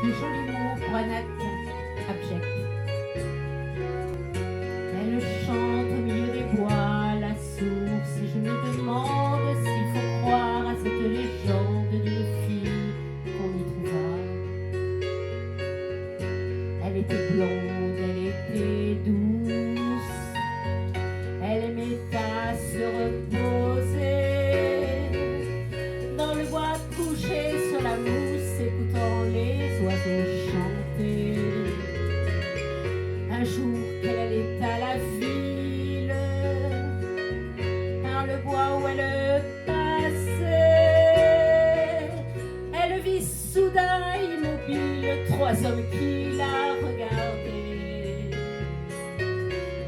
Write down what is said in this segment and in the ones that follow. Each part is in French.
de jolis mots pour un acte abject. Elle chante au milieu des bois, la source, et je me demande s'il faut croire à cette légende d'une fille qu'on y trouva. Elle était blonde, elle était douce, elle aimait à se reposer dans le bois couché sur la mousse, écoutant les oiseaux chanter. Un jour qu'elle allait à la ville, par le bois où elle passait, elle vit soudain immobile trois hommes qui la regardaient.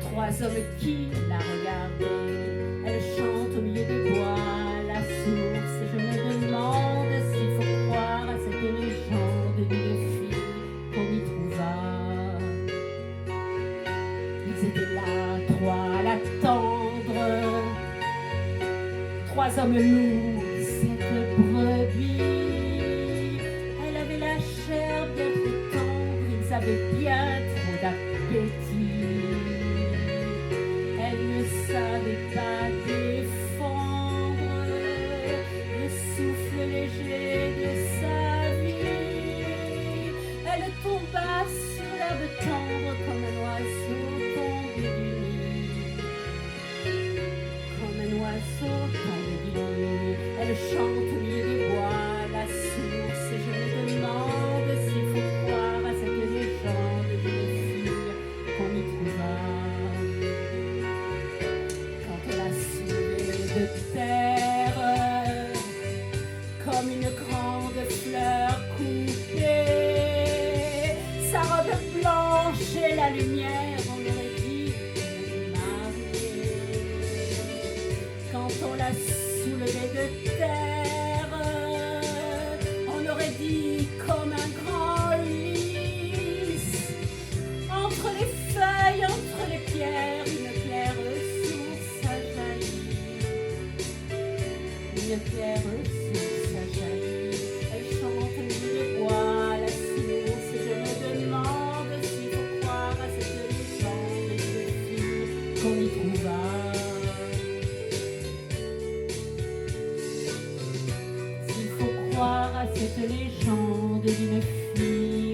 Trois hommes qui la regardaient. Elle chante au milieu des bois, la source, et je me demande s'il faut croire à cette légende d'une fille qu'on y trouva. Ils étaient là, trois à l'attendre, trois hommes loups, cette brebis. Elle avait la chair bien trop tendre, ils avaient bien trop d'appétit. Elle ne savait pas défendre le souffle léger de sa vie. Elle tomba sur l'herbe tendre comme un oiseau tombé du nid. Comme un oiseau tombé du nid. Elle chante au milieu des bois, la source, et je me demande s'il faut croire à cette légende d'une fille qu'on y trouva. Quand on l'a soulevée de terre, comme une grande fleur coupée, sa robe blanche et la lumière, on aurait dit une marée. Quand on l'a soulevée de terre, on aurait dit comme un grand lys. Entre les feuilles, entre les pierres, une claire source a jailli. Une claire source a jailli. Elle chante au milieu des bois, la source, et je me demande s'il faut croire à cette légende d'une fille qu'on y trouva. S'il faut croire à cette légende d'une fille